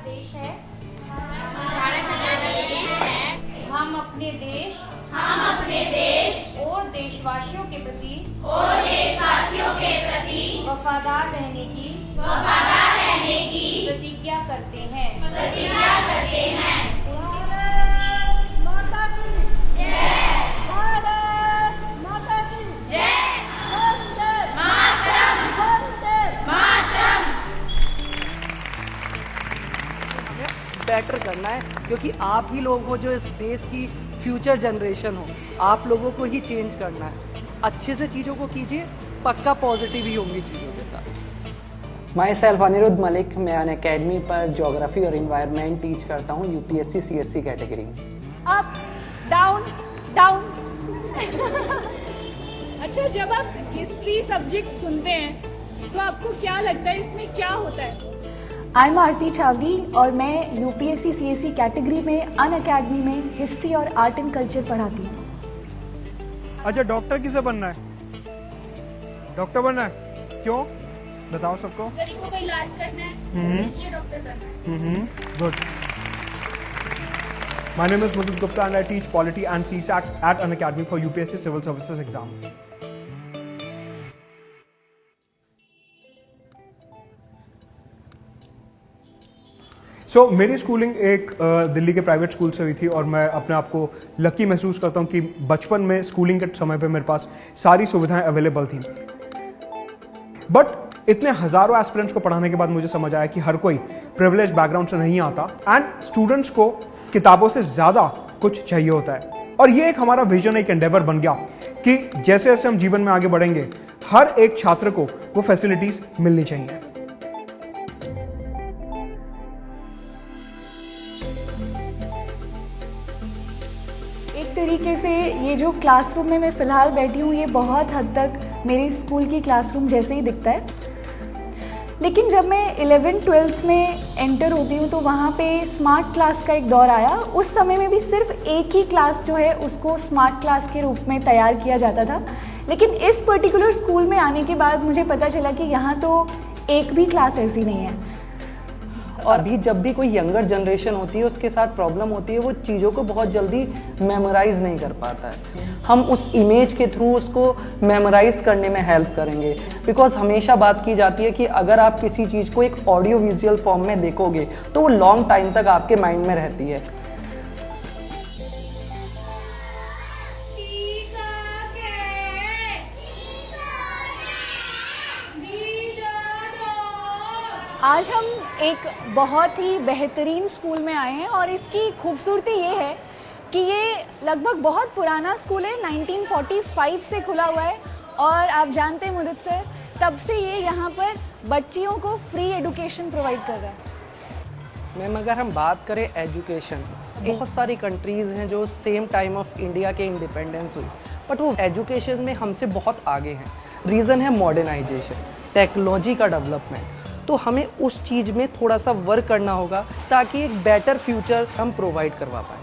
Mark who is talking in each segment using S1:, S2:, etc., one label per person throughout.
S1: देश है, हम अपने देश और देशवासियों के प्रति वफादार रहने की प्रतिज्ञा करते हैं।
S2: भारत माता की जय। भारत माता की जय। वंदे मातरम। वंदे मातरम।
S3: बेटर करना है, क्योंकि आप ही लोग हो जो इस देश की फ्यूचर जनरेशन हो। आप लोगों को ही चेंज करना है। अच्छे से चीज़ों को कीजिए, पक्का पॉजिटिव ही होंगी चीज़ों के साथ।
S4: माई सेल्फ अनिरुद्ध मलिक, मैं अन अकेडमी पर ज्योग्राफी और इन्वायरमेंट टीच करता हूँ यूपीएससी सीएससी कैटेगरी में।
S5: Up down down. अच्छा, जब आप हिस्ट्री सब्जेक्ट सुनते हैं तो आपको क्या लगता है इसमें क्या होता है?
S6: आई एम आरती छावनी और मैं यूपीएससी सीएससी कैटेगरी में अन अकेडमी में हिस्ट्री और आर्ट एंड कल्चर पढ़ाती हूँ।
S7: अच्छा, डॉक्टर किसे बनना है? डॉक्टर बनना है, क्यों बताओ सबको?
S1: गरीबों का इलाज करना है, इसलिए डॉक्टर बनना है।
S7: Good. My name is Mudit Gupta and I teach Polity and CSAC at an academy for UPSC Civil Services exam. मेरी स्कूलिंग एक दिल्ली के प्राइवेट स्कूल से हुई थी और मैं अपने आप को लकी महसूस करता हूँ कि बचपन में स्कूलिंग के समय पे मेरे पास सारी सुविधाएं अवेलेबल थी। बट इतने हजारों एस्पिरेंट्स को पढ़ाने के बाद मुझे समझ आया कि हर कोई प्रिविलेज बैकग्राउंड से नहीं आता एंड स्टूडेंट्स को किताबों से ज्यादा कुछ चाहिए होता है। और ये एक हमारा विजन, एक एंडेवर बन गया कि जैसे जैसे हम जीवन में आगे बढ़ेंगे हर एक छात्र को वो फैसिलिटीज मिलनी चाहिए।
S6: एक तरीके से ये जो क्लासरूम में मैं फ़िलहाल बैठी हूँ, ये बहुत हद तक मेरी स्कूल की क्लासरूम जैसे ही दिखता है। लेकिन जब मैं 11th-12th में एंटर होती हूँ तो वहाँ पे स्मार्ट क्लास का एक दौर आया। उस समय में भी सिर्फ एक ही क्लास जो है उसको स्मार्ट क्लास के रूप में तैयार किया जाता था। लेकिन इस पर्टिकुलर स्कूल में आने के बाद मुझे पता चला कि यहाँ तो एक भी क्लास ऐसी नहीं है।
S4: और अभी जब भी कोई यंगर जनरेशन होती है उसके साथ प्रॉब्लम होती है, वो चीज़ों को बहुत जल्दी मेमोराइज नहीं कर पाता है। हम उस इमेज के थ्रू उसको मेमोराइज करने में हेल्प करेंगे। बिकॉज हमेशा बात की जाती है कि अगर आप किसी चीज़ को एक ऑडियो विजुअल फॉर्म में देखोगे तो वो लॉन्ग टाइम तक आपके माइंड में रहती है।
S5: आज हम एक बहुत ही बेहतरीन स्कूल में आए हैं और इसकी खूबसूरती ये है कि ये लगभग बहुत पुराना स्कूल है, 1945 से खुला हुआ है। और आप जानते हैं मुदित सर, तब से ये यहाँ पर बच्चियों को फ्री एजुकेशन प्रोवाइड कर रहा है।
S4: मैम, अगर हम बात करें एजुकेशन, बहुत सारी कंट्रीज़ हैं जो सेम टाइम ऑफ इंडिया के इंडिपेंडेंस हुई, बट वो एजुकेशन में हमसे बहुत आगे हैं। रीज़न है मॉडर्नाइजेशन, टेक्नोलॉजी का डेवलपमेंट। तो हमें उस चीज़ में थोड़ा सा वर्क करना होगा ताकि एक बेटर फ्यूचर हम प्रोवाइड करवा पाएँ।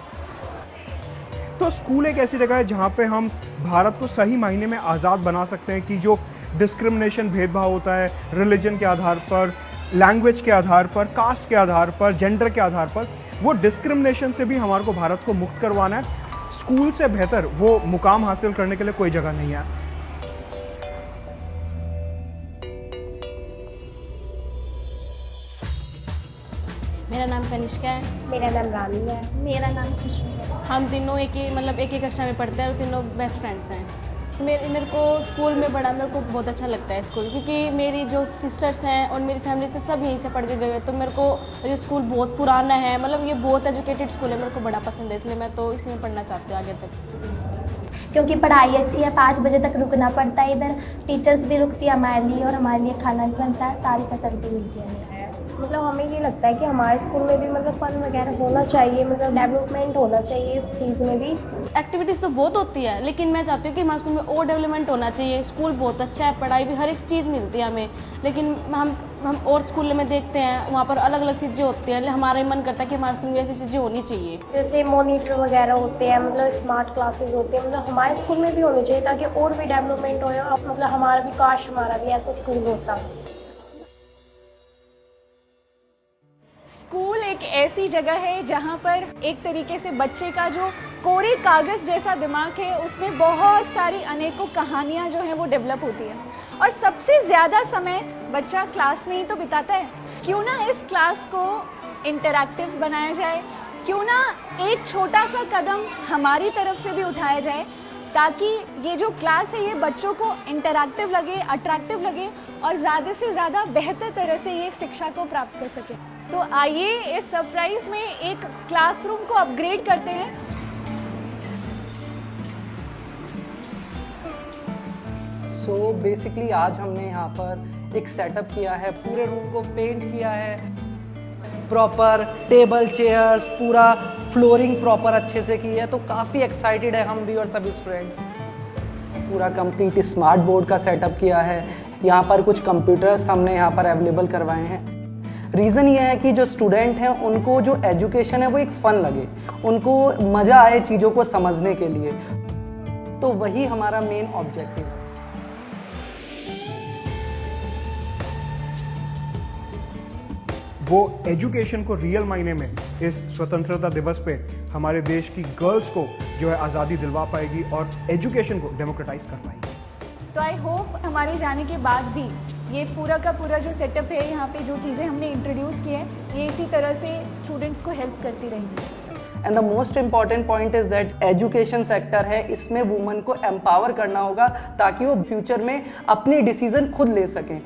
S7: तो स्कूल एक ऐसी जगह है जहाँ पे हम भारत को सही मायने में आज़ाद बना सकते हैं कि जो डिस्क्रिमिनेशन, भेदभाव होता है रिलीजन के आधार पर, लैंग्वेज के आधार पर, कास्ट के आधार पर, जेंडर के आधार पर, वो डिस्क्रिमिनेशन से भी हमारे को भारत को मुक्त करवाना है। स्कूल से बेहतर वो मुकाम हासिल करने के लिए कोई जगह नहीं है।
S8: मेरा नाम कनिष्का है।
S9: मेरा नाम रानी है। मेरा नाम खुशबू है।
S8: हम तीनों एक ही कक्षा में पढ़ते हैं और तीनों बेस्ट फ्रेंड्स हैं। मेरे को स्कूल में मेरे को बहुत अच्छा लगता है स्कूल, क्योंकि मेरी जो सिस्टर्स हैं और मेरी फैमिली से सब यहीं से पढ़ के गए हैं। तो मेरे को ये स्कूल बहुत पुराना है, मतलब ये बहुत एजुकेटेड स्कूल है, मेरे को बड़ा पसंद है, इसलिए मैं तो इसी में पढ़ना चाहती हूँ आगे तक।
S9: क्योंकि पढ़ाई अच्छी है, 5 बजे तक रुकना पड़ता है, इधर टीचर्स भी रुकती है हमारे लिए और हमारे लिए खाना भी बनता है, सारी फैसिलिटी मिलती है।
S10: मतलब हमें ये लगता है कि हमारे स्कूल में भी मतलब फन वगैरह होना चाहिए, मतलब डेवलपमेंट होना चाहिए इस चीज़ में भी।
S8: एक्टिविटीज़ तो बहुत होती है, लेकिन मैं चाहती हूँ कि हमारे स्कूल में और डेवलपमेंट होना चाहिए। स्कूल बहुत अच्छा है, पढ़ाई भी हर एक चीज़ मिलती है हमें, लेकिन हम और स्कूल में देखते हैं वहाँ पर अलग अलग चीज़ें होती हैं। हमारा ही मन करता है कि हमारे स्कूल में ऐसी चीज़ें होनी चाहिए,
S10: जैसे मॉनिटर वगैरह होते हैं, मतलब स्मार्ट क्लासेस होते हैं, मतलब हमारे स्कूल में भी होने चाहिए ताकि और भी डेवलपमेंट हो। मतलब हमारा भी काश हमारा भी ऐसा स्कूल होता।
S5: स्कूल एक ऐसी जगह है जहाँ पर एक तरीके से बच्चे का जो कोरे कागज़ जैसा दिमाग है उसमें बहुत सारी अनेकों कहानियाँ जो हैं वो डेवलप होती है और सबसे ज़्यादा समय बच्चा क्लास में ही तो बिताता है। क्यों ना इस क्लास को इंटरैक्टिव बनाया जाए, क्यों ना एक छोटा सा कदम हमारी तरफ से भी उठाया जाए ताकि ये जो क्लास है ये बच्चों को इंटरैक्टिव लगे, अट्रैक्टिव लगे और ज़्यादा से ज़्यादा बेहतर तरह से ये शिक्षा को प्राप्त कर सके। तो आइए इस सरप्राइज में एक क्लासरूम को अपग्रेड करते हैं।
S4: सो बेसिकली आज हमने यहाँ पर एक सेटअप किया है, पूरे रूम को पेंट किया है, प्रॉपर टेबल चेयर्स, पूरा फ्लोरिंग प्रॉपर अच्छे से की है। तो काफ़ी एक्साइटेड है हम भी और सभी स्टूडेंट्स। पूरा कंप्लीट स्मार्ट बोर्ड का सेटअप किया है। यहाँ पर कुछ कंप्यूटर्स हमने यहाँ पर अवेलेबल करवाए हैं। रीज़न ये है कि जो स्टूडेंट हैं उनको जो एजुकेशन है वो एक फ़न लगे, उनको मज़ा आए चीज़ों को समझने के लिए। तो वही हमारा मेन ऑब्जेक्टिव है।
S7: वो एजुकेशन को रियल मायने में इस स्वतंत्रता दिवस पे हमारे देश की गर्ल्स को जो है आज़ादी दिलवा पाएगी और एजुकेशन को डेमोक्रेटाइज कर पाएगी।
S5: तो आई होप हमारे जाने के बाद भी ये पूरा का पूरा जो सेटअप है, यहाँ पे जो चीज़ें हमने इंट्रोड्यूस की है, ये इसी तरह से स्टूडेंट्स को हेल्प करती रहेंगी।
S4: And the most important point is that education sector है, इसमें वुमन को एम्पावर करना होगा ताकि वो फ्यूचर में अपने डिसीजन खुद ले सकें।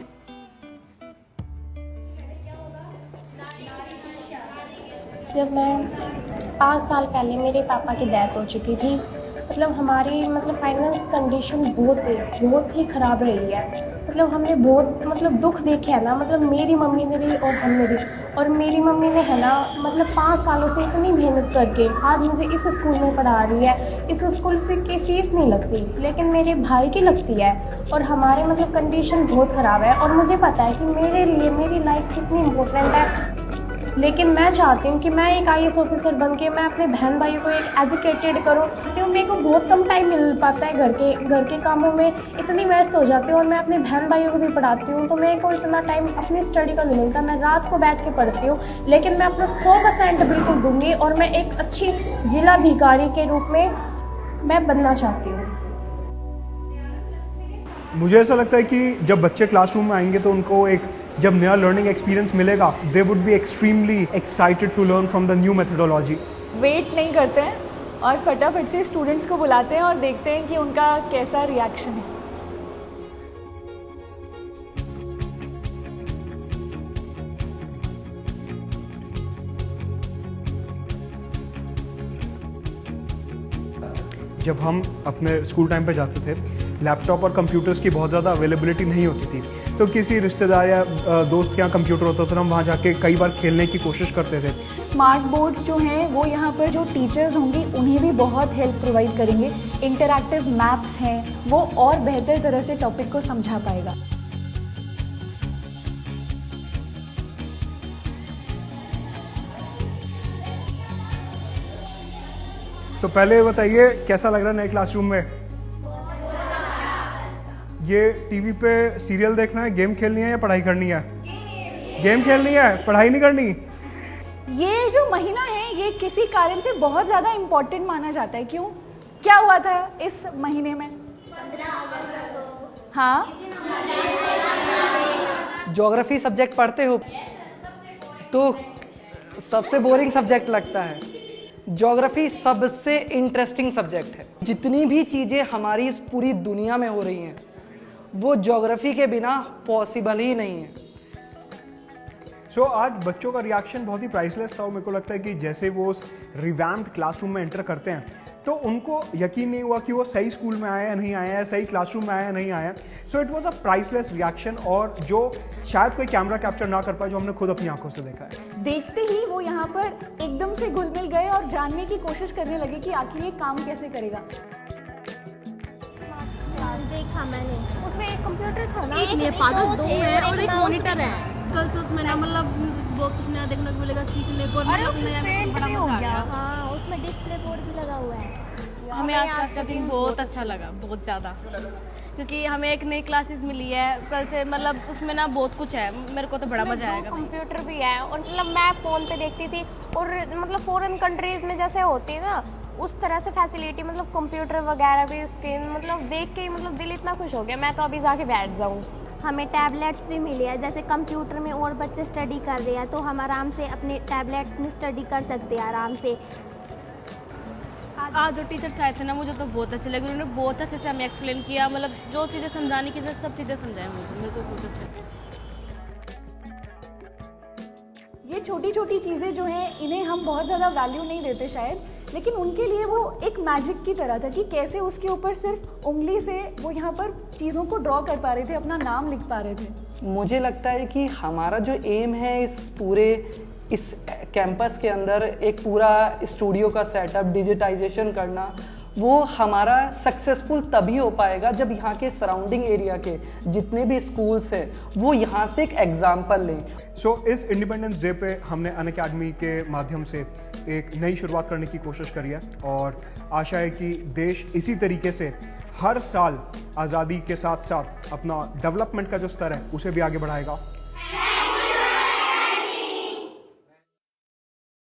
S10: जब मैं 5 साल पहले मेरे पापा की डेथ हो चुकी थी, मतलब हमारी फाइनेंस कंडीशन बहुत ही ख़राब रही है। हमने बहुत दुख देखे है ना, मेरी मम्मी ने भी और हमने भी। और मेरी मम्मी ने है ना 5 सालों से इतनी मेहनत करके आज मुझे इस स्कूल में पढ़ा रही है। इस स्कूल की फ़ीस नहीं लगती लेकिन मेरे भाई की लगती है। और हमारे कंडीशन बहुत ख़राब है और मुझे पता है कि मेरे लिए मेरी लाइफ कितनी इम्पोर्टेंट है। लेकिन मैं चाहती हूँ कि मैं एक IAS ऑफिसर बन के मैं अपने बहन भाइयों को एक एजुकेटेड करूँ। तो मेरे को बहुत कम टाइम मिल पाता है, घर के कामों में इतनी व्यस्त हो जाती हूँ और मैं अपने बहन भाइयों को भी पढ़ाती हूँ। तो मेरे को इतना टाइम अपनी स्टडी का नहीं मिलता। मैं रात को बैठ के पढ़ती हूँ लेकिन मैं अपना 100% बिल्कुल दूँगी और मैं एक अच्छी जिलाधिकारी के रूप में मैं बनना चाहती हूँ।
S7: मुझे ऐसा लगता है कि जब बच्चे क्लासरूम में आएंगे तो उनको एक जब नया लर्निंग एक्सपीरियंस मिलेगा, they would be extremely excited to learn from the new methodology.
S5: Wait नहीं करते हैं और फटाफट से स्टूडेंट्स को बुलाते हैं और देखते हैं कि उनका कैसा रिएक्शन है।
S7: जब हम अपने स्कूल टाइम पे जाते थे, लैपटॉप और कंप्यूटर्स की बहुत ज़्यादा अवेलेबिलिटी नहीं होती थी, तो किसी रिश्तेदार या दोस्त के यहाँ कंप्यूटर होता था, हम वहाँ जाके कई बार खेलने की कोशिश करते थे।
S6: स्मार्ट बोर्ड्स जो हैं वो यहाँ पर जो टीचर्स होंगे उन्हें भी बहुत हेल्प प्रोवाइड करेंगे। इंटरैक्टिव मैप्स हैं, वो और बेहतर तरह से टॉपिक को समझा पाएगा।
S7: तो पहले बताइए कैसा लग रहा है नए क्लासरूम में? ये टीवी पे सीरियल देखना है, गेम खेलनी है या पढ़ाई करनी है? गेम खेलनी है, पढ़ाई नहीं करनी।
S5: ये जो महीना है ये किसी कारण से बहुत ज़्यादा इम्पोर्टेंट माना जाता है। क्यों? क्या हुआ था इस महीने में?
S9: 15 अगस्त को।
S5: हाँ,
S4: ज्योग्राफी सब्जेक्ट पढ़ते हो तो सबसे बोरिंग सब्जेक्ट लगता है। ज्योग्राफी सबसे इंटरेस्टिंग सब्जेक्ट है। जितनी भी चीज़ें हमारी इस पूरी दुनिया में हो रही हैं वो ज्योग्राफी के बिना पॉसिबल ही नहीं है।
S7: सो आज बच्चों का रिएक्शन बहुत ही प्राइसलेस था और मेरे को लगता है कि जैसे वो उस रिवैम्प्ड क्लासरूम में एंटर करते हैं तो उनको यकीन नहीं हुआ कि वो सही स्कूल में आया या नहीं आया, सही क्लासरूम में आया या नहीं आया। So it was a priceless reaction और जो शायद कोई कैमरा कैप्चर ना कर पाए, जो हमने खुद अपनी आंखों से देखा है।
S5: देखते ही वो यहाँ पर एकदम से घुल मिल गए और जानने की कोशिश करने लगे कि आखिर ये काम कैसे करेगा।
S9: देखा मैंने, उसमें एक कंप्यूटर था ना,
S8: मेरे पास 2 है और एक मॉनिटर है। कल से उसमें ना वो कुछ नया देखने को मिलेगा, सीखने को।
S9: अरे उसमें पेंट भी हो गया। हाँ, उसमें डिस्प्ले बोर्ड भी लगा हुआ है।
S8: हमें आज का दिन बहुत अच्छा लगा, बहुत ज़्यादा, क्योंकि हमें एक नई क्लासेस मिली है कल से, मतलब उसमें ना बहुत कुछ है, मेरे को तो बड़ा मज़ा आएगा।
S10: कंप्यूटर भी है और मतलब मैं फ़ोन पे देखती थी और मतलब फॉरेन कंट्रीज़ में जैसे होती है ना उस तरह से फैसिलिटी, मतलब कंप्यूटर वगैरह भी, स्क्रीन, मतलब देख के ही मतलब दिल इतना खुश हो गया, मैं तो अभी जाके बैठ जाऊँ।
S9: हमें टैबलेट्स भी मिले हैं, जैसे कंप्यूटर में और बच्चे स्टडी कर रहे हैं तो हम आराम से अपने टैबलेट्स में स्टडी कर सकते हैं आराम से।
S8: आज जो टीचर्स आए थे ना मुझे तो बहुत अच्छे लगे, उन्होंने बहुत अच्छे से हमें एक्सप्लेन किया, मतलब जो चीज़ें समझाने की थी सब चीज़ें समझाएं मेरे को बहुत अच्छा लगा।
S6: ये छोटी छोटी चीज़ें जो हैं इन्हें हम बहुत ज़्यादा वैल्यू नहीं देते शायद, लेकिन उनके लिए वो एक मैजिक की तरह था कि कैसे उसके ऊपर सिर्फ उंगली से वो यहाँ पर चीज़ों को ड्रॉ कर पा रहे थे, अपना नाम लिख पा रहे थे।
S4: मुझे लगता है कि हमारा जो एम है इस कैंपस के अंदर एक पूरा स्टूडियो का सेटअप, डिजिटाइजेशन करना, वो हमारा सक्सेसफुल तभी हो पाएगा जब यहाँ के सराउंडिंग एरिया के जितने भी स्कूल्स हैं वो यहाँ से एक एग्जाम्पल लें।
S7: सो इस इंडिपेंडेंस डे पे हमने अनअकैडमी के माध्यम से एक नई शुरुआत करने की कोशिश करी है और आशा है कि देश इसी तरीके से हर साल आज़ादी के साथ साथ अपना डेवलपमेंट का जो स्तर है उसे भी आगे बढ़ाएगा।